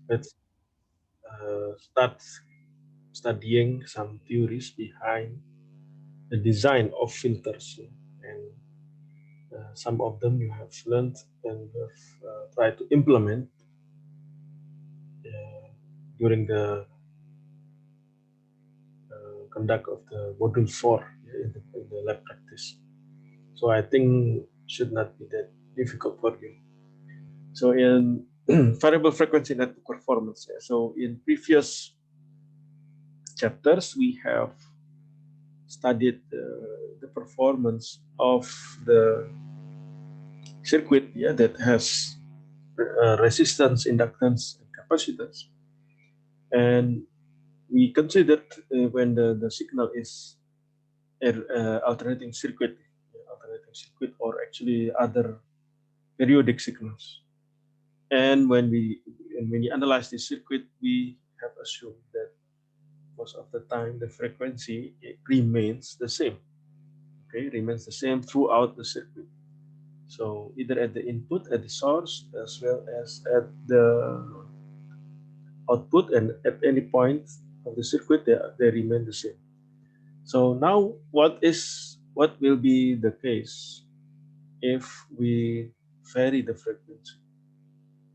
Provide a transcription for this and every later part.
let's start studying some theories behind the design of filters. And some of them you have learned and have tried to implement uh, during the conduct of the module 4 in the lab practice. So I think should not be that difficult for you. So in variable frequency network performance, so in previous chapters we have studied the performance of the circuit, that has resistance, inductance, and capacitance. And we considered when the signal is alternating circuit, or actually other periodic signals. And when we analyze this circuit, we have assumed that most of the time the frequency remains the same. Okay, remains the same throughout the circuit. So either at the input, at the source, as well as at the output, and at any point of the circuit, they remain the same. So now, what will be the case if we vary the frequency?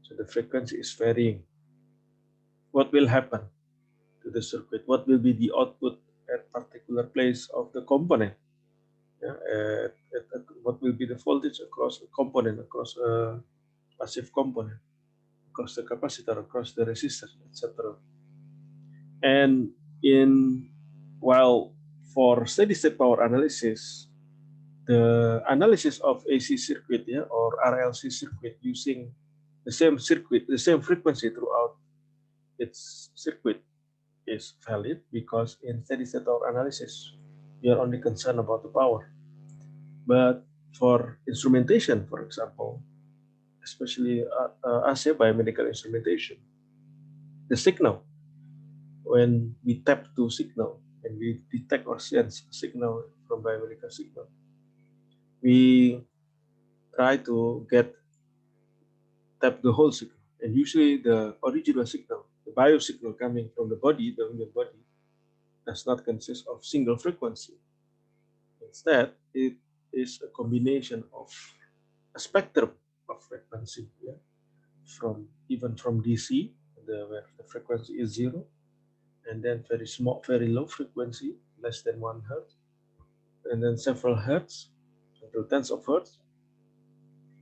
So the frequency is varying. What will happen to the circuit? What will be the output at particular place of the component? Yeah, what will be the voltage across a component, across a passive component, across the capacitor, across the resistor, etc. And in while for steady state power analysis, the analysis of AC circuit, or RLC circuit, using the same circuit, the same frequency throughout its circuit, is valid, because in steady state power analysis, we are only concerned about the power. But for instrumentation, for example, especially ASE biomedical instrumentation, the signal, when we tap to signal and we detect or sense signal from biomedical signal, we try to tap the whole signal. And usually the original signal, the bio signal coming from the body, the human body, does not consist of single frequency. Instead, it is a combination of a spectrum of frequency, from even from DC, where the frequency is 0, and then very small, very low frequency, less than 1 hertz, and then several hertz, until tens of hertz.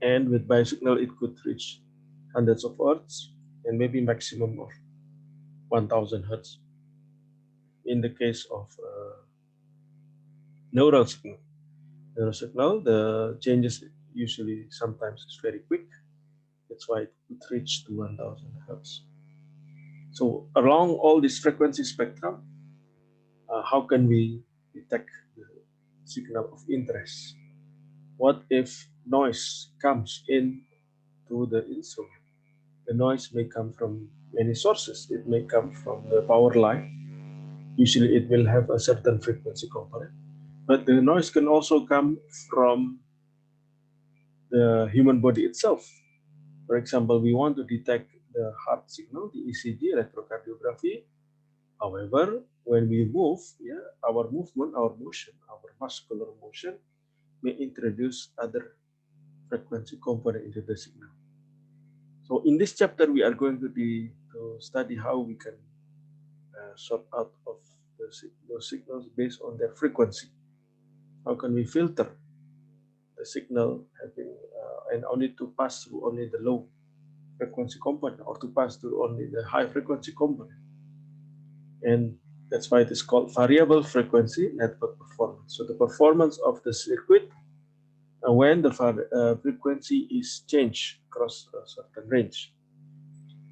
And with biosignal, it could reach hundreds of hertz, and maybe maximum of 1000 hertz in the case of neural signal. Neural signal, the changes usually sometimes is very quick. That's why it could reach to 1000 hertz. So along all this frequency spectrum, how can we detect the signal of interest? What if noise comes in to the instrument? The noise may come from many sources. It may come from the power line. Usually it will have a certain frequency component. But the noise can also come from the human body itself. For example, we want to detect the heart signal, the ECG, electrocardiography. However, when we move, our movement, our motion, our muscular motion may introduce other frequency component into the signal. So in this chapter, we are going to study how we can sort out of those signals based on their frequency. How can we filter the signal having and only to pass through only the low frequency component, or to pass through only the high frequency component? And that's why it is called variable frequency network performance. So the performance of the circuit when the frequency is changed across a certain range.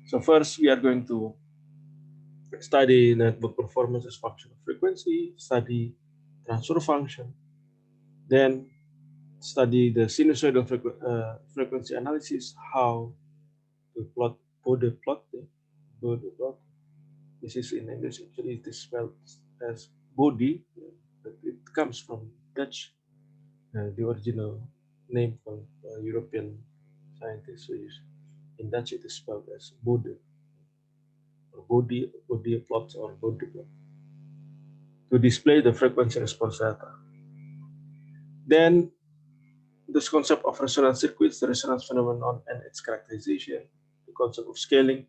So first, we are going to study network performance as function of frequency, study transfer function, then study the sinusoidal frequency analysis, how to plot Bode plot. Bode plot. This is in English, actually it is spelled as Bode, but it comes from Dutch, the original name from European scientists. So in Dutch it is spelled as Bode. body plots or body plot to display the frequency response data. Then this concept of resonance circuits, the resonance phenomenon and its characterization, the concept of scaling,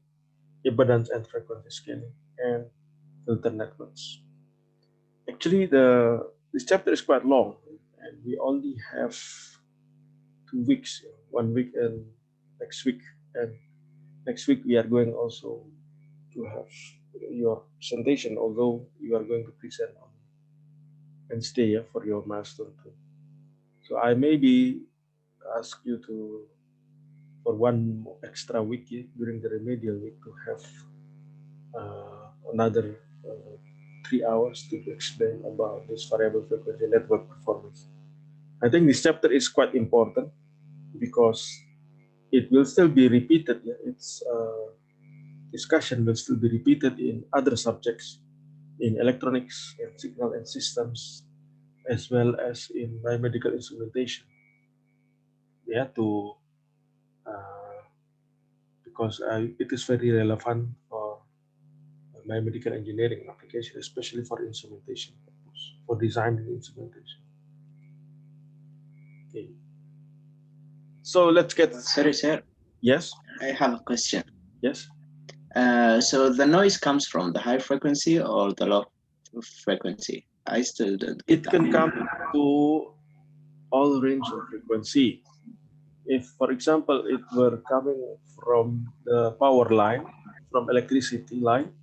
impedance and frequency scaling, and filter networks. Actually, this chapter is quite long, and we only have 2 weeks, 1 week and next week. And next week we are going also to have your presentation, although you are going to present on Wednesday for your milestone too. So I maybe ask you to, for one extra week during the remedial week, to have another 3 hours to explain about this variable frequency network performance. I think this chapter is quite important because it will still be repeated. Its discussion will still be repeated in other subjects, in electronics and signal and systems, as well as in biomedical instrumentation. To because it is very relevant for biomedical engineering application, especially for instrumentation purpose, for designing instrumentation. Okay. So let's get. Sorry, sir. Yes. I have a question. Yes. So the noise comes from the high frequency or the low frequency? I still don't get It can come to all range of frequency. If, for example, it were coming from the power line, from electricity line,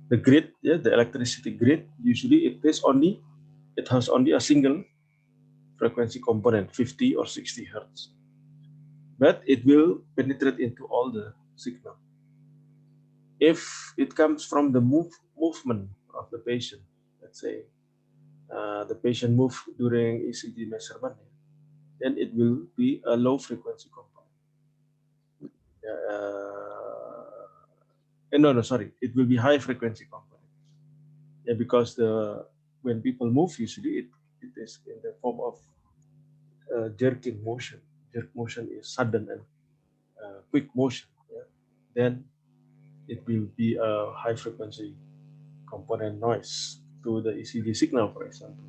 the grid, the electricity grid, usually it has only a single frequency component, 50 or 60 hertz. But it will penetrate into all the signal. If it comes from the movement of the patient, let's say the patient move during ECG measurement, then it will be a low frequency component. Sorry, it will be high frequency component. Because when people move, usually it is in the form of jerking motion. Jerk motion is sudden and quick motion. Then it will be a high frequency component noise to the ECG signal, for example.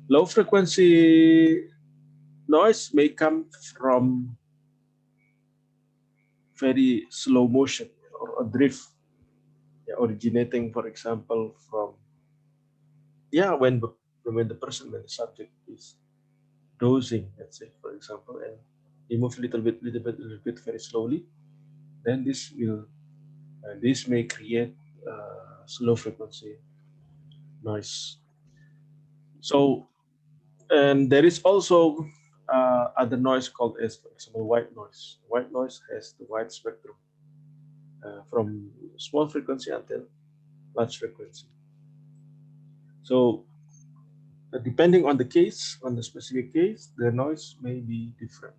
Low frequency noise may come from very slow motion or a drift, originating, for example, from when the subject is dozing, let's say, for example, and he moves a little bit very slowly, then this may create slow frequency noise. So, and there is also other noise called as, for example, white noise. White noise has the wide spectrum from small frequency until large frequency. So, depending on the case, on the specific case, the noise may be different.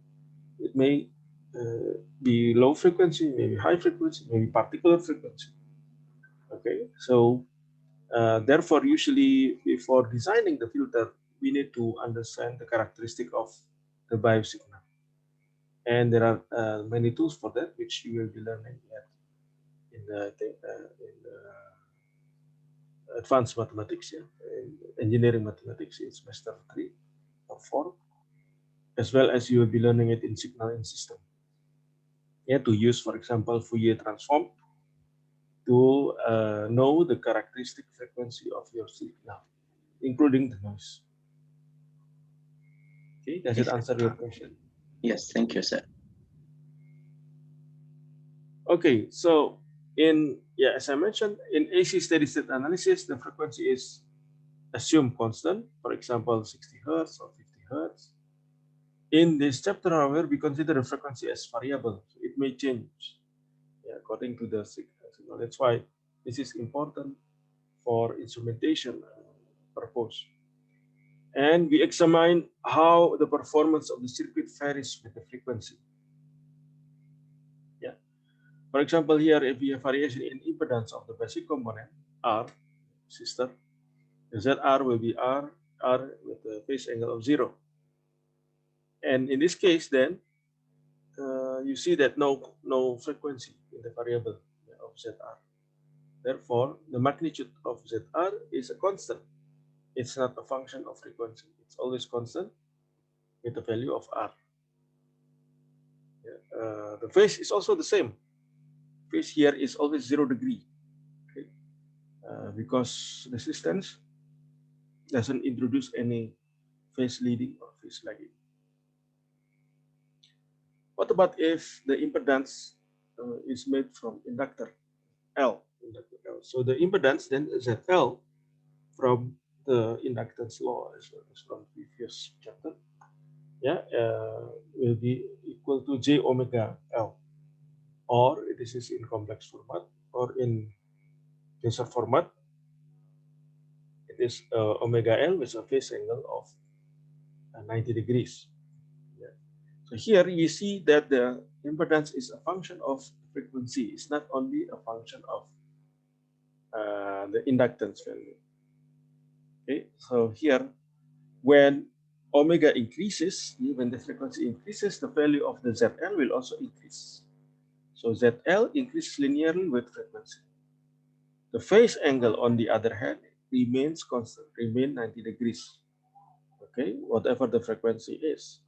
It may be low frequency, maybe high frequency, maybe particular frequency. Okay, so therefore, usually before designing the filter, we need to understand the characteristic of the biosignal. And there are many tools for that, which you will be learning in the advanced mathematics, engineering mathematics in semester 3 or 4, as well as you will be learning it in signal and system. To use, for example, Fourier transform to know the characteristic frequency of your signal, including the noise. Okay, does it answer your question? Yes, thank you, sir. Okay, so as I mentioned, in AC steady state analysis, the frequency is assumed constant, for example, 60 hertz or 50 hertz. In this chapter, however, we consider the frequency as variable. So it may change according to the signal. That's why this is important for instrumentation purpose. And we examine how the performance of the circuit varies with the frequency. For example, here, if we have variation in impedance of the basic component, R, resistor, the ZR will be R with a phase angle of 0. And in this case, then, you see that no frequency in the variable of ZR. Therefore, the magnitude of ZR is a constant. It's not a function of frequency. It's always constant with the value of R. The phase is also the same. Phase here is always 0 degree, okay? Because resistance doesn't introduce any phase leading or phase lagging. What about if the impedance is made from inductor L? So the impedance then ZL from the inductance law as from previous chapter, will be equal to J omega L, or this is in complex format, or in tensor format, it is omega L with a phase angle of 90 degrees. So here you see that the impedance is a function of frequency. It's not only a function of the inductance value. Okay, so here when omega increases, when the frequency increases, the value of the ZL will also increase. So ZL increases linearly with frequency. The phase angle, on the other hand, remains constant, remain 90 degrees. Okay, whatever the frequency is.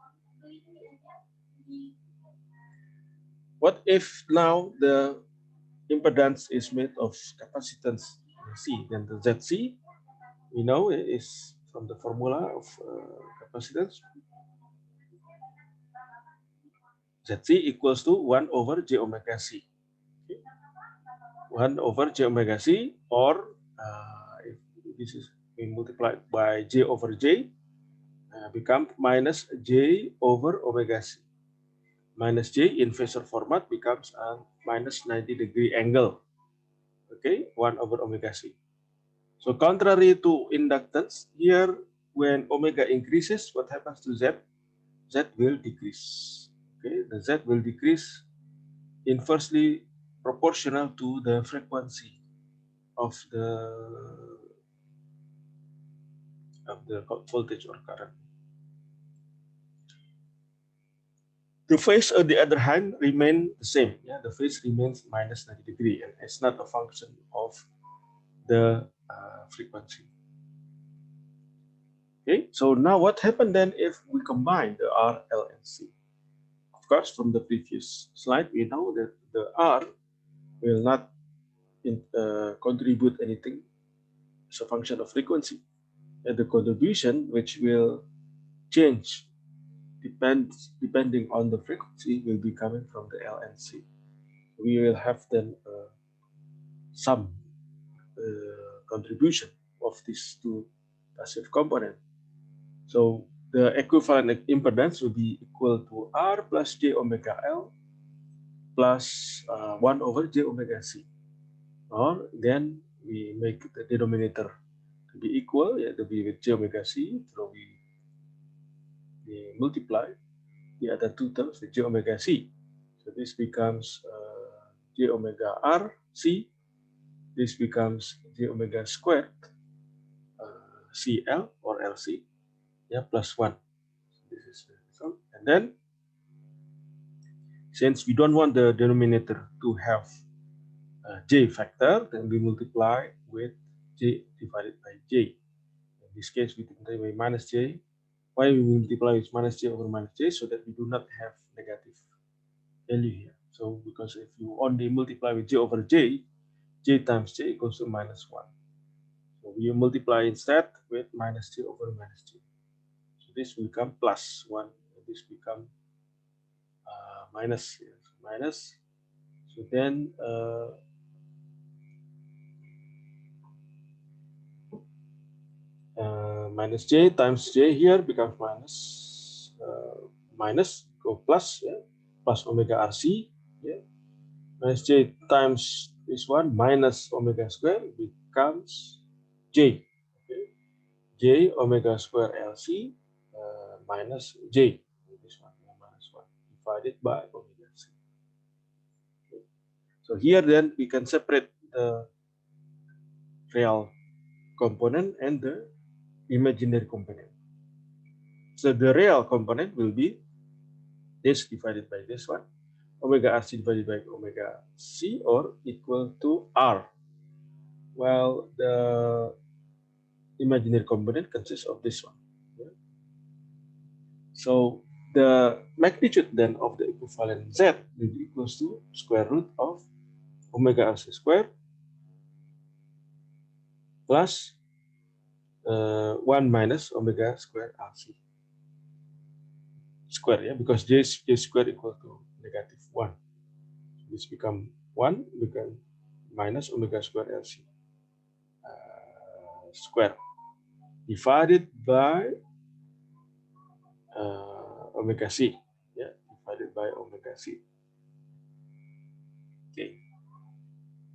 What if now the impedance is made of capacitance C? Then the ZC, we know, is from the formula of capacitance. ZC equals to 1 over J omega C. Okay. 1 over J omega C, or if this is we multiply by J over J, become minus J over omega C. Minus J in phasor format becomes a minus 90 degree angle. Okay, 1 over omega C. So contrary to inductance, here when omega increases, what happens to Z? Z will decrease. Okay, the Z will decrease inversely proportional to the frequency of the voltage or current. The phase, on the other hand, remain the same. Yeah, the phase remains minus 90 degree, and it's not a function of the frequency. Okay, so now what happened then if we combine the R, L, and C? Of course, from the previous slide, we know that the R will not contribute anything as a function of frequency. And the contribution, which will change depending on the frequency, will be coming from the L and C. We will have then some contribution of these two passive components. So the equivalent impedance will be equal to R plus J omega L plus 1 over J omega C. Or then we make the denominator to be equal, to be with J omega C, so we multiply the other two terms with J omega C. So this becomes J omega R C. This becomes J omega squared CL or LC, plus 1. So this is the result. And then, since we don't want the denominator to have J factor, then we multiply with J divided by J. In this case, we multiply by minus J. Why we multiply with minus J over minus J? So that we do not have negative value here. So because if you only multiply with J over J, J times J equals to minus 1. So we multiply instead with minus J over minus J. So this will become plus 1. This become minus. Minus. So then minus J times J here becomes minus, go plus, plus omega RC. Minus J times this one minus omega square becomes J. Okay. J omega square LC minus J. This one minus 1 divided by omega C. Okay. So here then we can separate the real component and the imaginary component. So the real component will be this divided by this one, omega RC divided by omega C, or equal to R. Well, the imaginary component consists of this one. Yeah. So the magnitude then of the equivalent Z will be equals to square root of omega RC squared plus 1 minus omega square RC square, yeah, because J square equal to negative 1. So this become 1 become minus omega square LC square divided by omega C, yeah, divided by omega C. Okay.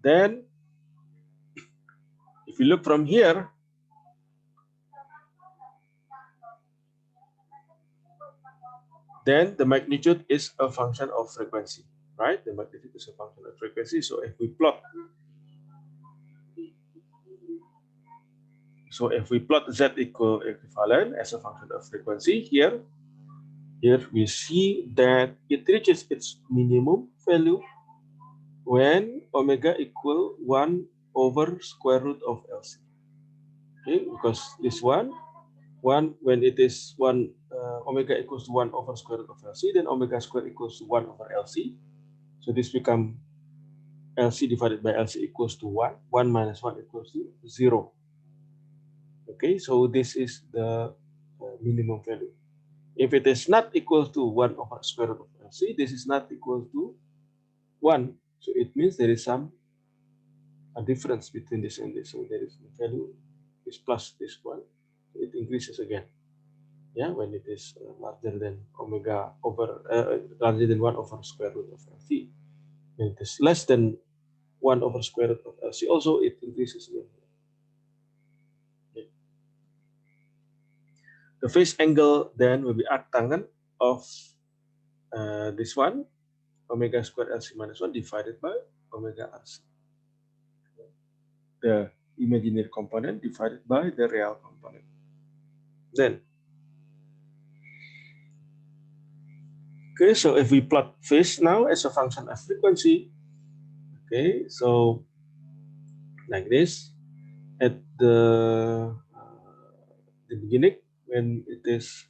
Then, if you look from here, then the magnitude is a function of frequency, right? The magnitude is a function of frequency. So if we plot, Z equivalent as a function of frequency here we see that it reaches its minimum value when omega equal 1 over square root of LC. Okay, because this one when it is 1 omega equals to 1 over square root of LC, then omega squared equals to 1 over LC. So this become LC divided by LC equals to 1. 1 minus 1 equals to 0. Okay, so this is the minimum value. If it is not equal to 1 over square root of LC, this is not equal to 1. So it means there is a difference between this and this. So there is the value is plus this one. It increases again. Yeah, when it is larger than omega over larger than 1 over square root of LC. When it is less than 1 over square root of LC, also it increases again. Okay. The phase angle then will be arctangent of this one, omega squared LC minus 1 divided by omega RC. The imaginary component divided by the real component. Then, okay, so if we plot phase now as a function of frequency, okay, so like this, at the beginning when it is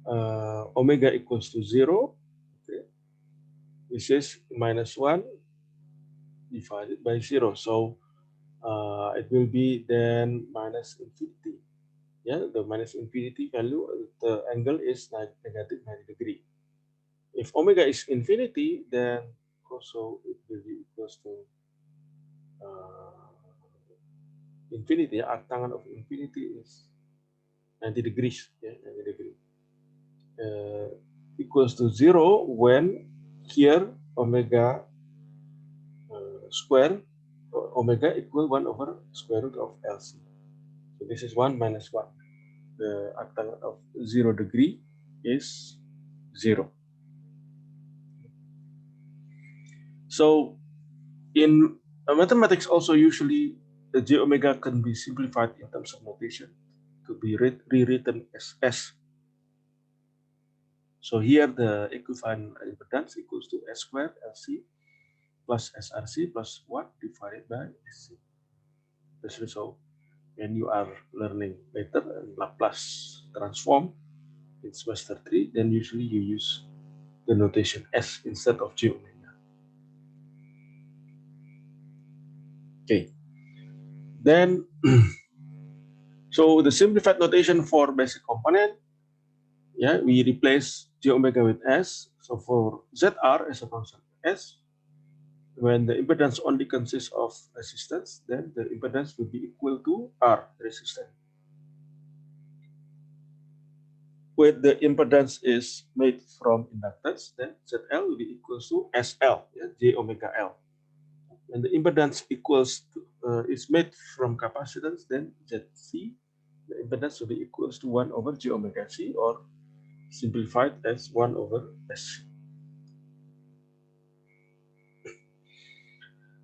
omega equals to 0, okay, this is minus 1 divided by 0. So it will be then minus infinity. Yeah, the minus infinity value, the angle is negative 90 degree. If omega is infinity, then also it will be equals to infinity. Arctangen of infinity is 90 degrees. Yeah, 90 degree. Equals to 0 when here omega square omega equal 1 over square root of LC. So this is 1 minus 1. The arctangen of 0 degree is 0. So in mathematics also usually the j omega can be simplified in terms of notation to be rewritten as S. So here the equivalent impedance equals to S squared LC plus SRC plus 1 divided by SC. So when you are learning later Laplace transform in semester 3, then usually you use the notation S instead of j omega. Okay. Then, so the simplified notation for basic component, yeah, we replace j omega with S. So for ZR as a function of S, when the impedance only consists of resistance, then the impedance will be equal to R, resistance. When the impedance is made from inductance, then ZL will be equal to SL, yeah, j omega L. When the impedance is made from capacitance, then ZC, the impedance will be equals to 1 over j omega C, or simplified as 1 over SC.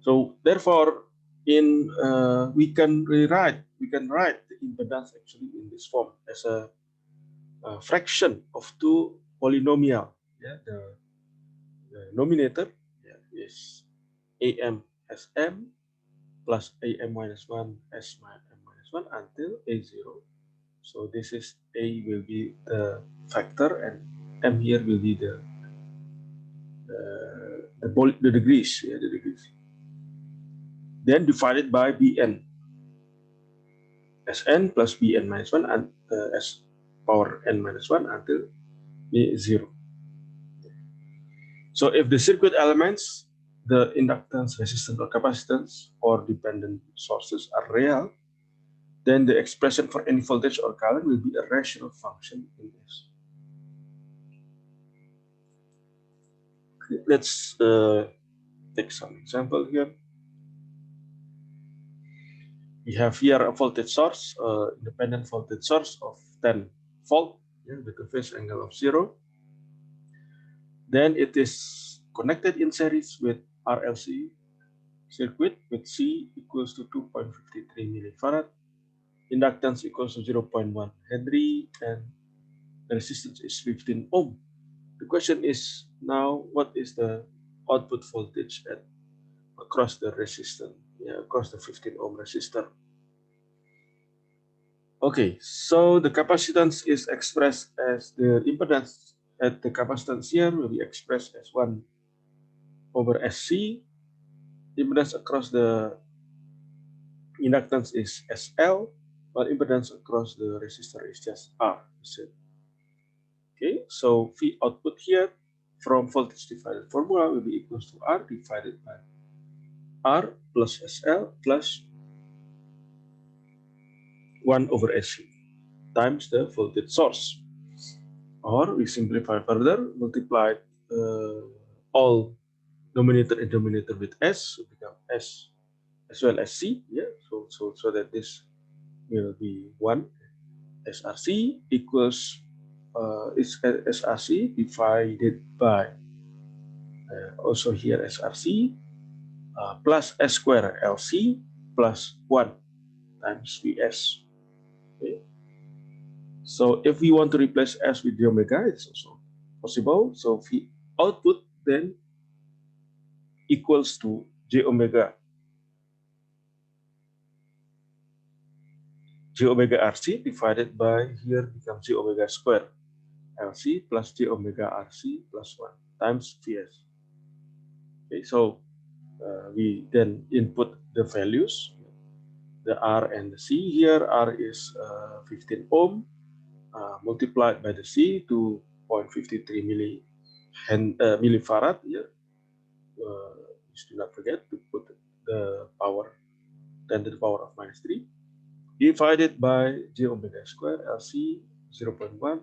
So therefore, we can write the impedance actually in this form as a fraction of two polynomial. Yeah, the nominator, yeah, is AM as M, plus AM minus 1, S minus 1 until A0. So this is A will be the factor and M here will be the degrees, yeah, the degrees. Then divided by Bn, Sn plus Bn minus 1 and S power n minus 1 until B0. So if the circuit elements, the inductance, resistance, or capacitance, or dependent sources are real, then the expression for any voltage or current will be a rational function in S. Okay, let's take some example here. We have here a voltage source, independent voltage source of 10 volt, yeah, with a phase angle of 0. Then it is connected in series with RLC circuit with C equals to 2.53 millifarad, inductance equals to 0.1 Henry, and the resistance is 15 ohm. The question is now, what is the output voltage across the resistor, yeah, across the 15 ohm resistor? Okay, so the capacitance is expressed as the impedance at the capacitance here will be expressed as 1 over SC. Impedance across the inductance is SL, while impedance across the resistor is just R. Okay, so V output here from voltage divided formula will be equals to R divided by R plus SL plus 1 over SC times the voltage source. Or we simplify further, multiply all numerator and denominator with S, so become S as well as C. Yeah, so that this will be 1 SRC equals is SRC divided by also here SRC plus S square LC plus 1 times VS. Okay. So if we want to replace S with the omega, it's also possible. So V output then equals to J omega RC divided by here becomes J omega square LC plus J omega RC plus 1 times Vs. Okay, so we then input the values, the R and the C. Here R is 15 ohm multiplied by the C, 2.53 millifarad here. Just do not forget to put the power 10 to the power of minus 3 divided by J omega square LC 0.1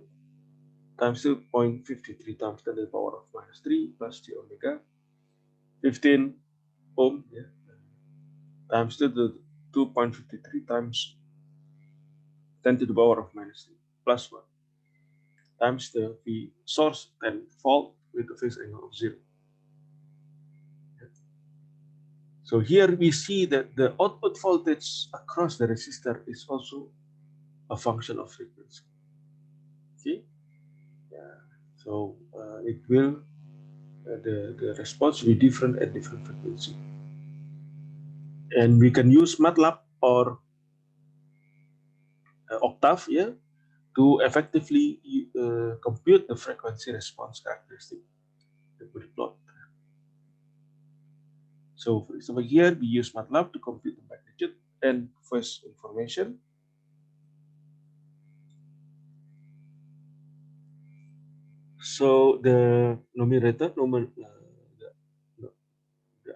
times 2.53 times 10 to the power of minus 3 plus J omega 15 ohm, yeah, times to the 2.53 times 10 to the power of minus 3 plus 1 times the V source 10 volt with a phase angle of 0. So here we see that the output voltage across the resistor is also a function of frequency. Okay, yeah. So it will the response will be different at different frequency, and we can use MATLAB or Octave, yeah, to effectively compute the frequency response characteristic that we plot. So for example, here we use MATLAB to compute the magnitude and phase information. So the numerator, the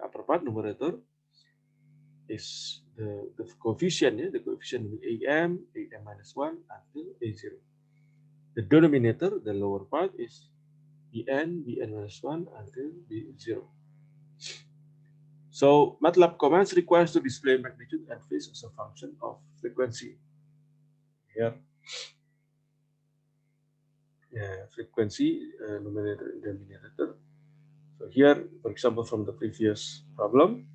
upper part numerator is the coefficient, yeah, the coefficient will be AM minus 1 until A0. The denominator, the lower part, is Bn minus 1 until B0. So MATLAB commands requires to display magnitude and phase as a function of frequency. Here, frequency, numerator and denominator. So here, for example, from the previous problem,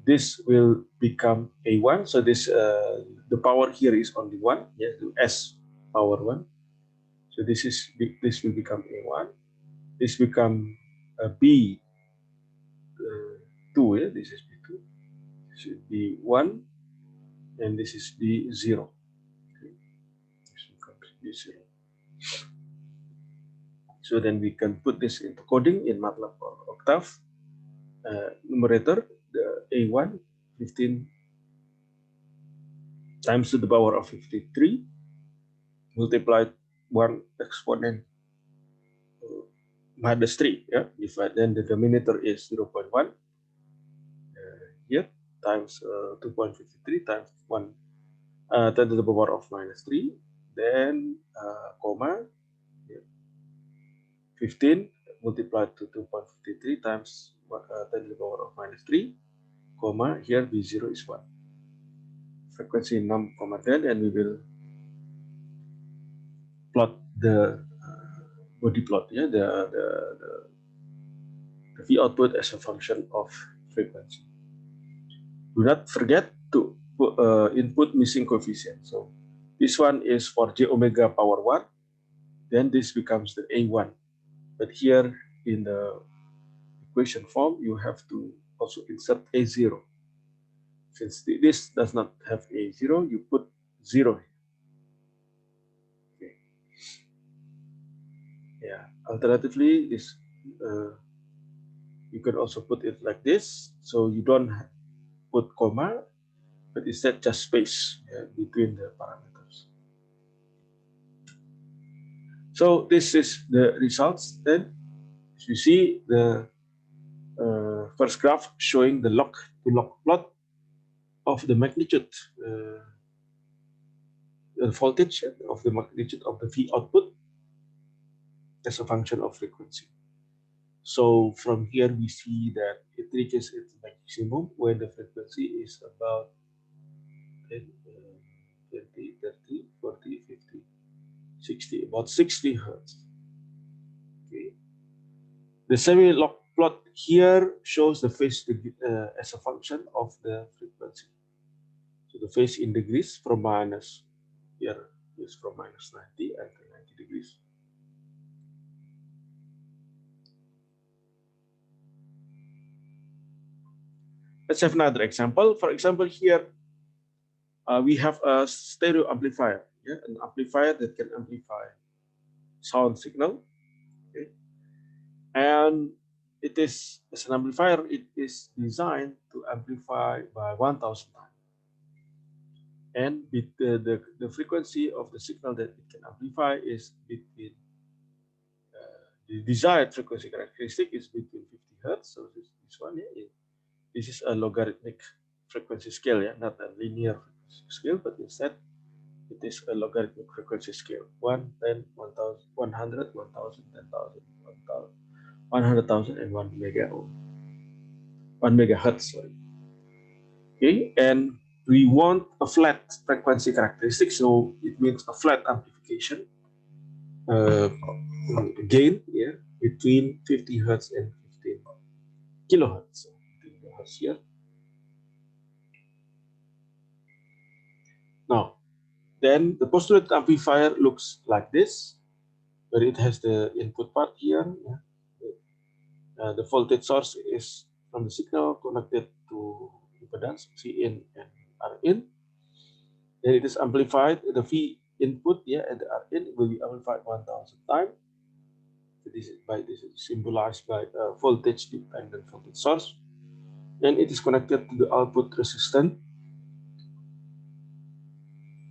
this will become A1. So this the power here is only 1, yes, S power 1. So this will become A1. This become B2, yeah, this is B2. should be 1, and this is B0. Okay. This becomes B0. So then we can put this into coding in MATLAB or Octave. Numerator, the A1, 15 times to the power of 53, multiplied 1 exponent minus 3. Yeah, if then the denominator is 0.1 here times 2.53 times 1 10 to the power of minus 3, then comma, yeah, 15 multiplied to 2.53 times 10 to the power of minus 3, comma, here B0 is 1. Frequency 6,10, and we will plot the body plot, yeah, the V output as a function of frequency. Do not forget to input missing coefficient. So this one is for j omega power 1, then this becomes the A1. But here in the equation form, you have to also insert A0. Since this does not have A0, you put 0. Okay. Yeah. Alternatively, this you can also put it like this, so you don't put comma, but instead just space, yeah, between the parameters. So this is the results. Then you see the first graph showing the log-to-log plot of the magnitude, the voltage of the magnitude of the V output as a function of frequency. So from here we see that it reaches its maximum when the frequency is about 10, 20, 30, 40, 50, 60, about 60 hertz. Okay. The semi-log plot here shows the phase as a function of the frequency. So the phase in degrees from minus, here is from minus 90 and 90 degrees. Let's have another example. For example, here we have a stereo amplifier, yeah, an amplifier that can amplify sound signal. Okay. And it is, as an amplifier, it is designed to amplify by 1,000 times. And the frequency of the signal that it can amplify is between, the desired frequency characteristic is between 50 hertz. So this one here, this is a logarithmic frequency scale, yeah, not a linear frequency scale, but instead it is a logarithmic frequency scale. 1, 10, 1,000, 100, 1,000, 10,000, 1,000, 100,000, and 1 mega ohm. 1 megahertz, sorry. Okay, and we want a flat frequency characteristic, so it means a flat amplification gain, yeah, between 50 hertz and 15 kilohertz. 15 kilohertz here. Now, then the postulated amplifier looks like this, where it has the input part here. Yeah. The voltage source is from the signal connected to impedance Cin and Rin. Then it is amplified. The V input, yeah, and the Rin will be amplified 1,000 times. So this is symbolized by a voltage dependent voltage source. Then it is connected to the output resistance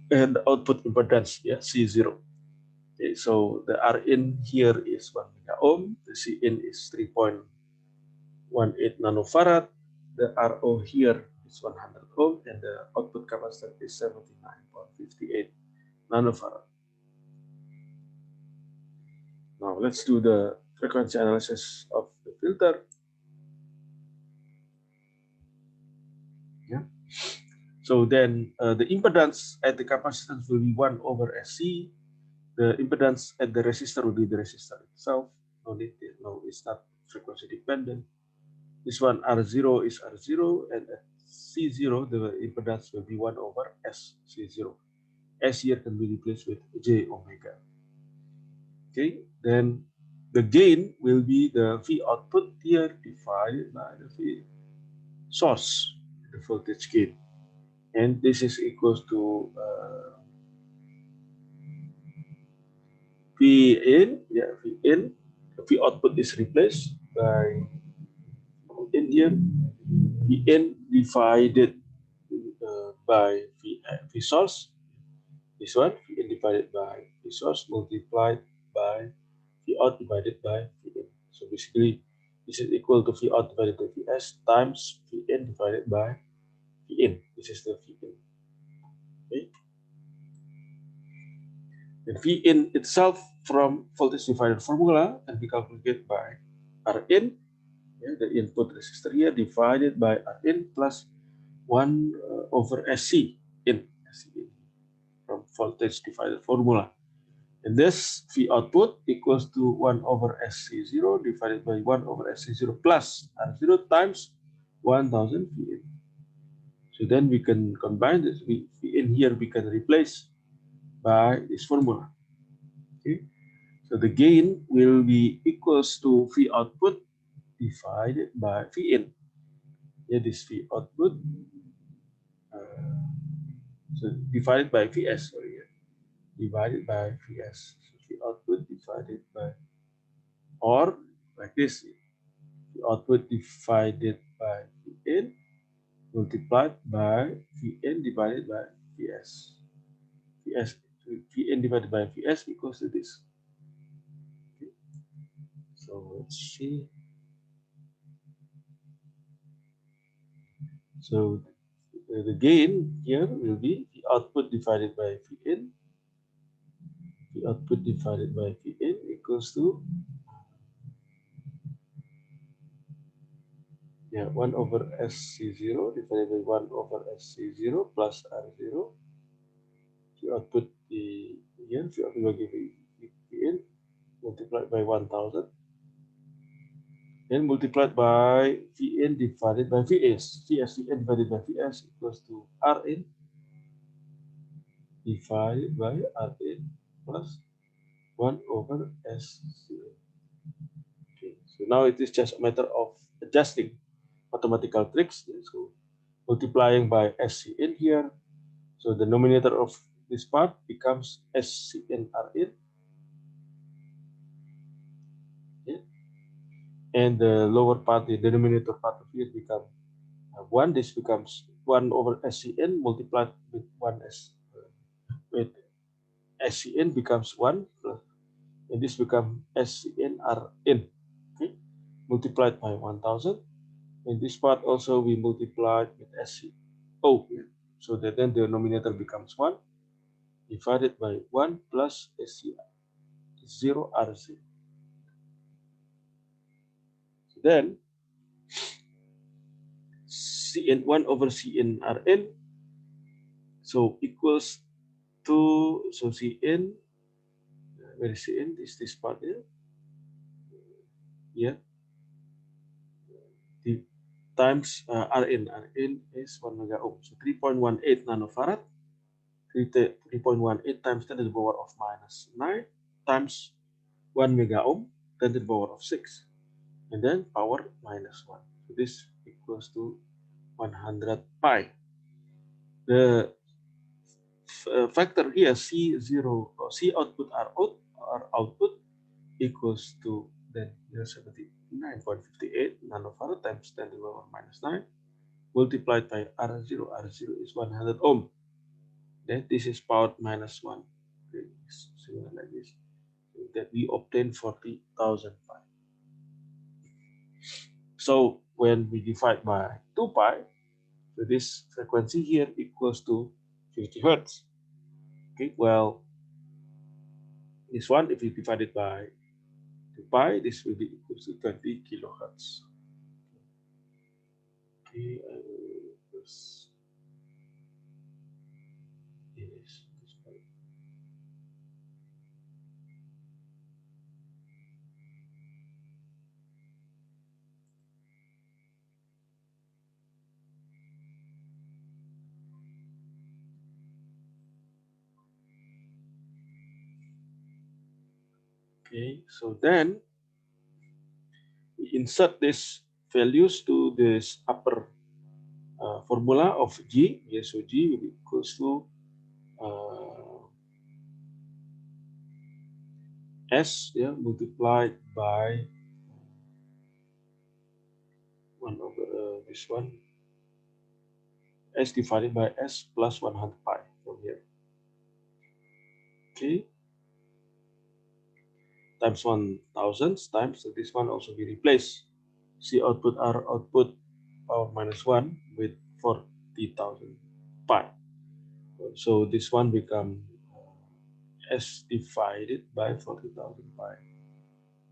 and the output impedance, yeah, C0. Okay, so the Rin here is 1 mega ohm, the Cin is 3.18 nanofarad, the RO here is 100 ohm, and the output capacitor is 79.58 nanofarad. Now let's do the frequency analysis of the filter. Yeah. So then the impedance at the capacitance will be 1 over SC. The impedance at the resistor will be the resistor itself. No need, no, it's not frequency dependent. This one R0 is R0, and at C0 the impedance will be 1 over SC0. S here can be replaced with J omega. Okay, then the gain will be the V output here divided by the V source. The voltage gain, and this is equals to V in, V in. V output is replaced by in here, V in divided by V source. This one, V in divided by V source multiplied by V out divided by V in. So basically, this is equal to V out divided by Vs times V in divided by V in. This is the V in. Okay. And V in itself from voltage divider formula can be calculated by Rin, the input resistor here, divided by Rin plus 1 over SC in from voltage divider formula. And this V output equals to 1 over SC0 divided by 1 over SC0 plus R0 times 1000 V in. So then we can combine this V in here, we can replace by this formula. Okay. So the gain will be equals to V output divided by V in. Yeah, this V output so divided by Vs, sorry, divided by Vs. So V output divided by, or like this, V output divided by V in multiplied by V in divided by Vs. Vs, V in divided by Vs equals to this. Okay. So let's see. So the gain here will be the output divided by V in. The output divided by V in equals to 1 over SC0 divided by 1 over SC0 plus R0. The output the here, the output will give V in multiplied by 1000. Then multiplied by Vn divided by Vs. Vn divided by Vs equals to Rin divided by Rin plus 1 over SC. Okay, so now it is just a matter of adjusting mathematical tricks. So multiplying by SCN here. So the denominator of this part becomes SCN Rin. Yeah. And the lower part, the denominator part of it becomes 1. This becomes 1 over SCN multiplied with 1s. With SCN becomes 1, and this becomes SCN Rin. Okay, multiplied by 1000. And this part also we multiplied with SCO. So that then the denominator becomes 1 divided by 1 plus SC0 RC. So then Cn 1 over Cn Rn, so equals to, so Cn, where is Cn? This part here. Yeah. The times Rn. Rn is 1 mega ohm. So 3.18 nanofarad. 3.18 times 10 to the power of minus 9 times 1 mega ohm, 10 to the power of 6. And then power minus 1. So this equals to 100 pi. The factor here C0 or C output R output equals to then 79.58 nanofarad times 10 to the power minus 9 multiplied by R0. R0 is 100 ohm. Then this is power minus 1. Okay, similar like this. So that we obtain 40,000 pi. So when we divide by 2 pi, so this frequency here equals to 50 hertz. Okay, well, this one, if we divide it by 2 pi, this will be equals to 20 kilohertz. Okay, I will just erase this part. Okay, so then we insert these values to this upper formula of G. Yeah, so G will be equals to S, yeah, multiplied by 1 over this one, S divided by S plus 100 pi from here. Okay, times 1000 times, so this one also be replaced. See output R output power minus 1 with 40,000 pi. So this one become S divided by 40,000 pi.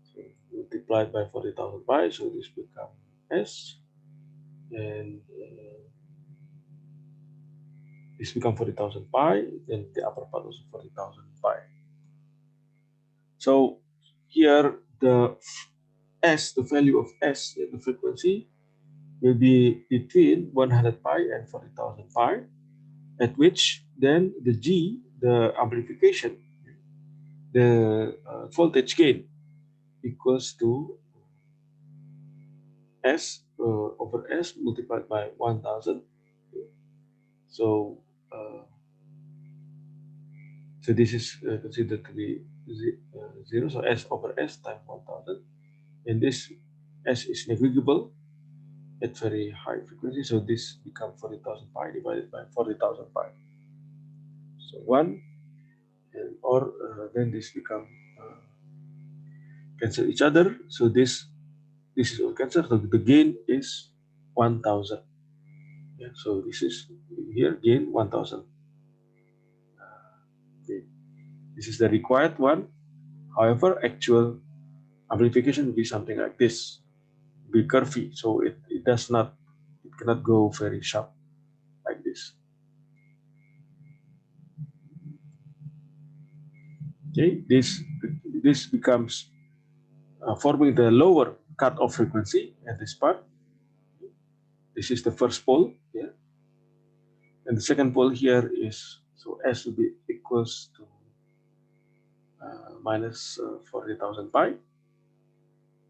So multiplied by 40,000 pi, so this become S, and this become 40,000 pi, then the upper part also 40,000 pi. So here the S, the value of S, the frequency, will be between 100 pi and 40,000 pi, at which then the G, the amplification, the voltage gain equals to S over S multiplied by 1000. So so this is considered to be 0, so S over S times 1000, and this S is negligible at very high frequency, so this becomes 40,000 pi divided by 40,000 pi. So 1, and or then this become cancel each other, so this is all cancelled, so the gain is 1000. Yeah, so this is here gain 1000. Okay. This is the required one. However, actual amplification will be something like this, be curvy, so it cannot go very sharp like this. Okay, this becomes forming the lower cutoff frequency at this part. This is the first pole, yeah, and the second pole here is, so S will be equals to minus 40,000 pi.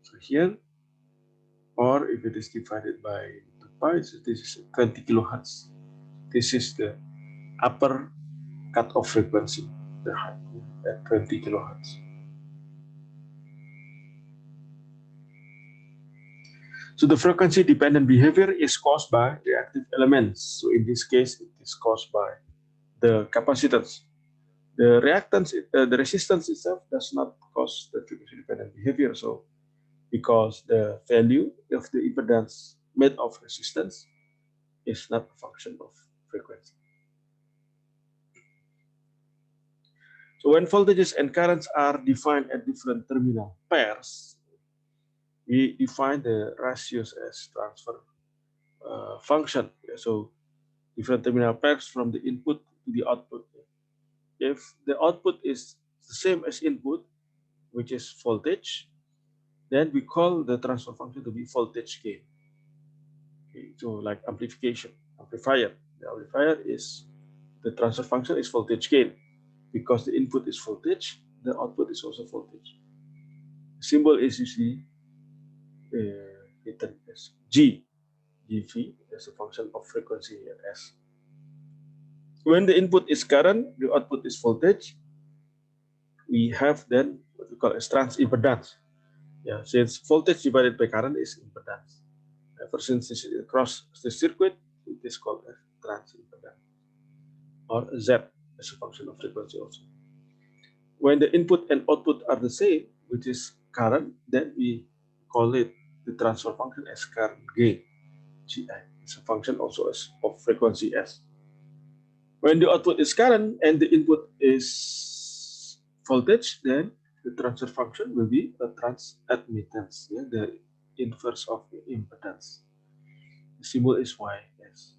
So here, or if it is divided by 2 pi, so this is 20 kilohertz. This is the upper cutoff frequency, the height at 20 kilohertz. So the frequency dependent behavior is caused by reactive elements. So in this case, it is caused by the capacitance. The reactance, the resistance itself does not cause the frequency dependent behavior. So because the value of the impedance made of resistance is not a function of frequency. So when voltages and currents are defined at different terminal pairs, we define the ratios as transfer function. So different terminal pairs from the input to the output. If the output is the same as input, which is voltage, then we call the transfer function to be voltage gain. Okay, so like amplification, amplifier. The amplifier is, the transfer function is voltage gain. Because the input is voltage, the output is also voltage. The symbol is usually written as G, GV, as a function of frequency here, S. When the input is current, the output is voltage, we have then what we call as trans impedance. Yeah, since voltage divided by current is impedance. Ever since this is across the circuit, it is called as trans impedance, or Z as a function of frequency also. When the input and output are the same, which is current, then we call it the transfer function as current gain, GI. It's a function also as of frequency S. When the output is current and the input is voltage, then the transfer function will be a transadmittance, yeah, the inverse of the impedance. The symbol is YS.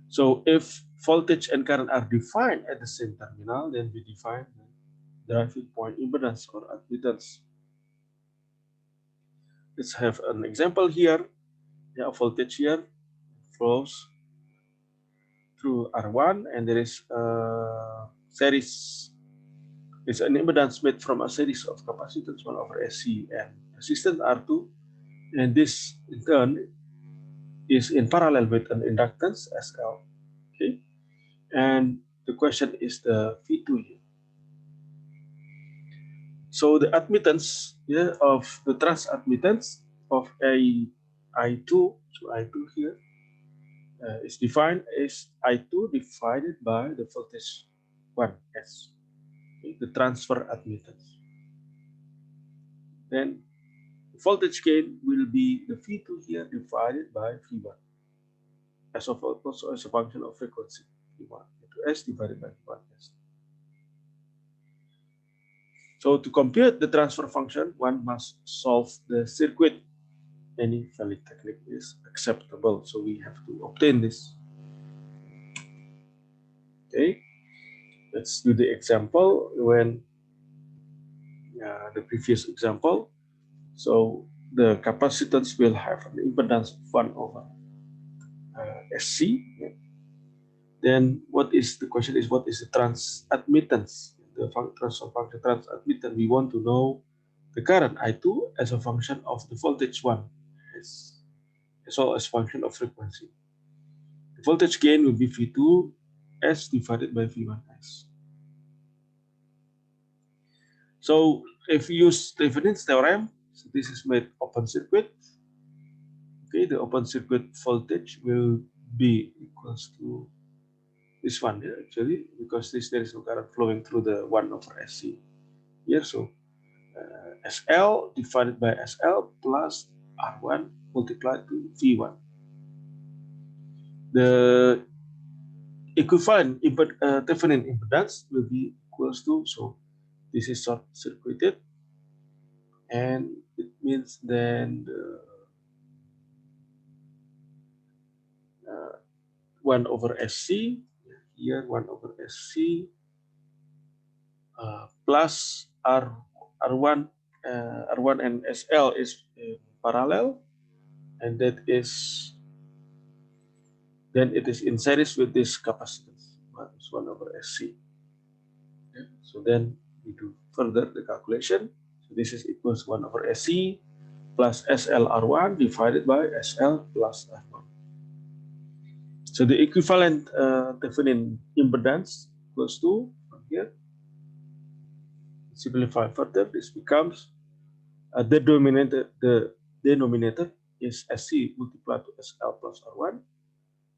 So if voltage and current are defined at the same terminal, then we define the driving point impedance or admittance. Let's have an example here. Yeah, voltage here flows through R1, and there is a series. It's an impedance made from a series of capacitance 1 over SC and resistance R2, and this in turn is in parallel with an inductance SL. Okay, and the question is the V2 here. So the admittance of the transadmittance of a I2, so I2 here is defined as I2 divided by the voltage 1S, okay, the transfer admittance. Then the voltage gain will be the V2 here divided by V1 also as a function of frequency, V1 into S divided by V1S. So to compute the transfer function, one must solve the circuit. Any valid technique is acceptable, so we have to obtain this. Okay, let's do the example when the previous example. So the capacitance will have an impedance of 1 over SC. Then what is the question is what is the transadmittance? The transfer function transadmittance. We want to know the current I2 as a function of the voltage 1 as well as function of frequency. The voltage gain will be V2 S divided by V1S. So if you use Thevenin's theorem, so this is made open circuit. Okay, the open circuit voltage will be equals to this one here actually, because there is no current flowing through the 1 over SC here. So SL divided by SL plus R1 multiplied to V1. The equivalent Thevenin impedance will be equals to, so this is short circuited, and it means then the 1 over SC here, 1 over SC plus R1 and SL is parallel, and that is then it is in series with this capacitance. It's 1 over SC. Okay. So then we do further the calculation. So this is equals 1 over SC plus SL R1 divided by SL plus R1. So the equivalent Thevenin impedance equals to from here. Simplify further, this becomes the denominator is SC multiplied to SL plus R1.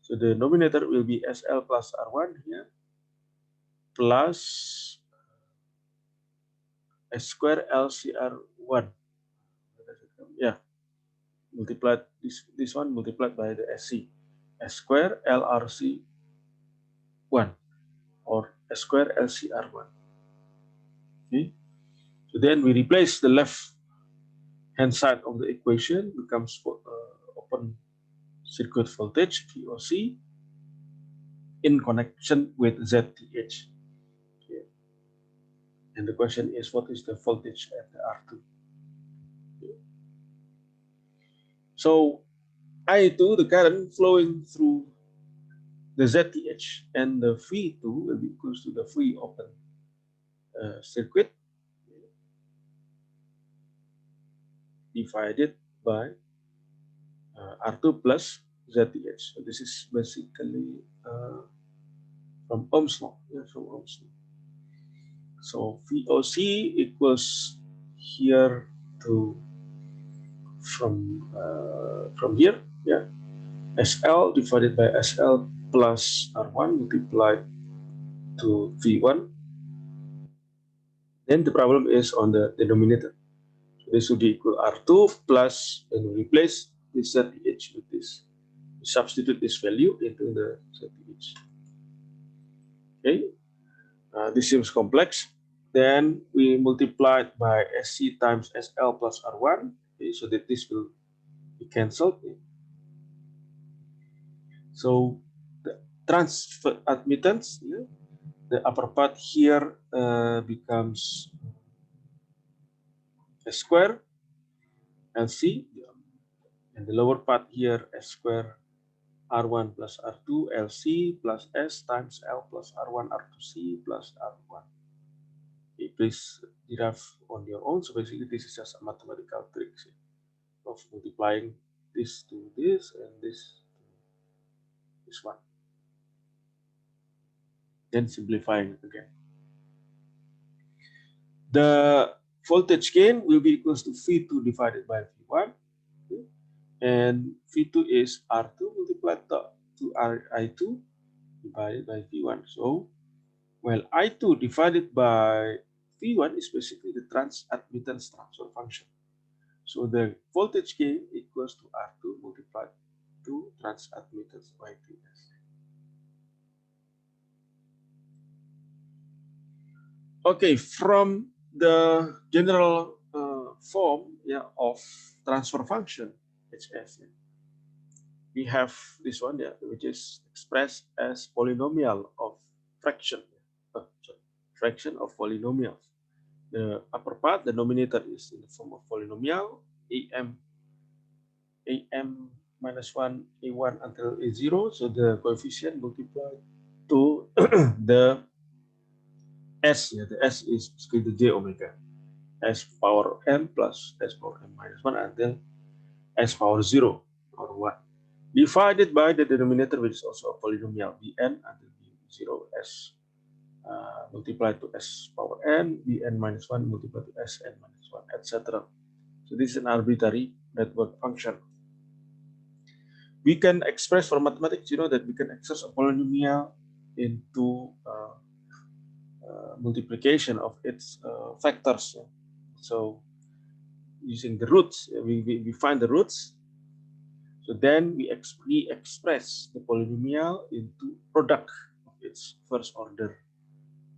So the denominator will be SL plus R1 here plus S square LCR1. Yeah, multiplied this one multiplied by the SC. S square LRC1 or S square LCR1. Okay. So then we replace the left hand side of the equation becomes open circuit voltage VOC in connection with ZTH. Okay. And the question is, what is the voltage at the R2? Okay. So I2, the current flowing through the ZTH, and the V2 will be equals to the free open circuit divided by R2 plus ZTH. So this is basically from Ohm's law. Yeah, from Ohm's law. So VOC equals here to from here, yeah, SL divided by SL plus R1 multiplied to V1. Then the problem is on the denominator. So this would be equal R2 plus, and we replace this ZTH with this. We substitute this value into the ZTH. Okay, this seems complex. Then we multiply it by SC times SL plus R1. Okay, so that this will be cancelled. So the transfer admittance, yeah, the upper part here becomes S square LC, and the lower part here S square R1 plus R2 LC plus S times L plus R1 R2C plus R1. Okay, please derive on your own. So basically this is just a mathematical trick of multiplying this to this and this this one. Then simplifying it again. The voltage gain will be equals to V2 divided by V1. Okay. And V2 is R2 multiplied to I2 divided by V1. So, well, I2 divided by V1 is basically the transadmittance transfer function. So the voltage gain equals to R2 multiplied to transadmittance Y2S. Okay, from the general form of transfer function HS, we have this one, which is expressed as polynomial of fraction, fraction of polynomials. The upper part, the denominator, is in the form of polynomial am minus 1 a1 until a0. So the coefficient multiplied to the s. The s is basically the j omega, s power m plus s power m minus 1 until s power 0 or 1, divided by the denominator, which is also a polynomial bn until b0 s multiplied to s power n, bn minus 1 multiplied to sn minus 1, etc. So this is an arbitrary network function. We can express for mathematics, that we can express a polynomial into multiplication of its factors. So using the roots, we find the roots. So then we express the polynomial into product of its first order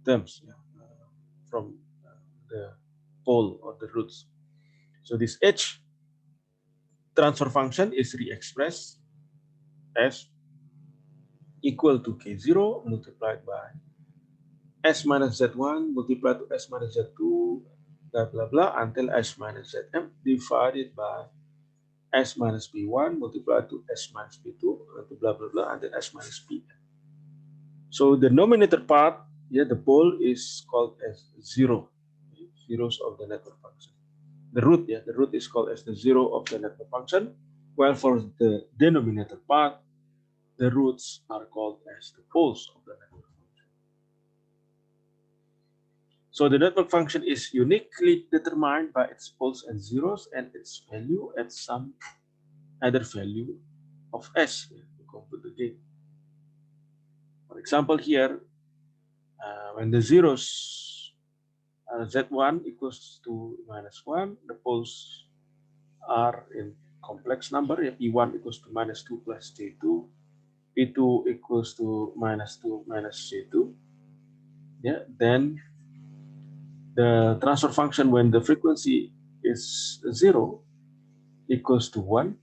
terms from the pole or the roots. So this H transfer function is re-expressed as equal to K0 multiplied by S minus Z1 multiplied to S minus Z2, blah, blah, blah, until S minus Zm divided by S minus P1 multiplied to S minus P2, blah, blah, blah, until S minus Pn. So the denominator part, the pole is called as 0, zeros of the network function. The root, the root is called as the 0 of the network function, while for the denominator part, the roots are called as the poles of the network function. So the network function is uniquely determined by its poles and zeros and its value at some other value of S to compute the gain. For example, here, when the zeros Z1 equals to minus 1, the poles are in complex number, P1 equals to minus 2 plus J2, P2 equals to minus 2 minus J2. Then the transfer function when the frequency is 0 equals to 1.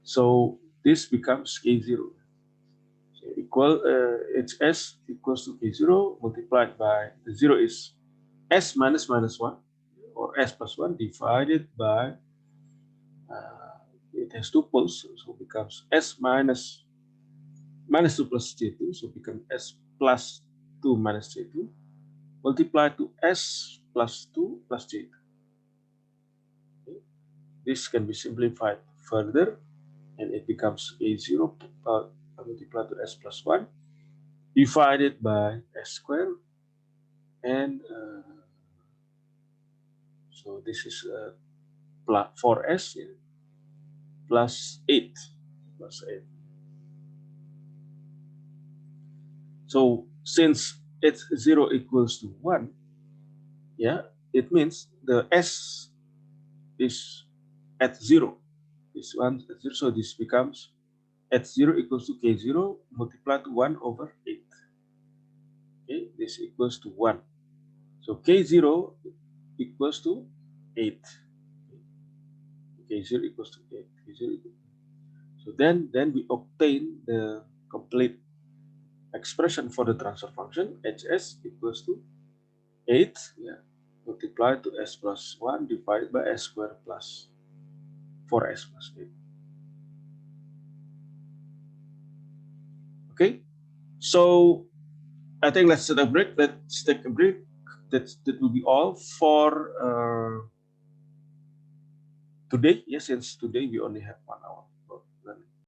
So this becomes K0. So HS equals to K0 multiplied by the 0 is S minus 1 or S plus 1 divided by it has two poles, so it becomes S minus 2 plus J2, so it becomes S plus 2 minus J2 multiplied to S plus 2 plus J2. Okay. This can be simplified further and it becomes A0 multiplied to S plus 1 divided by S squared, and so this is plus 4S plus 8 plus 8. So since it's 0 equals to 1, it means the S is at 0. This one at 0, so this becomes at 0 equals to K0 multiplied to 1 over 8. Okay, this equals to 1. So K0 equals to 8. K0 equals to 8. K0 equals to 8. So then we obtain the complete expression for the transfer function. HS equals to 8 multiplied to S plus 1 divided by S squared plus 4S plus 8. Okay, so I think let's take a break. Let's take a break. That will be all for today. Yes, since today we only have 1 hour.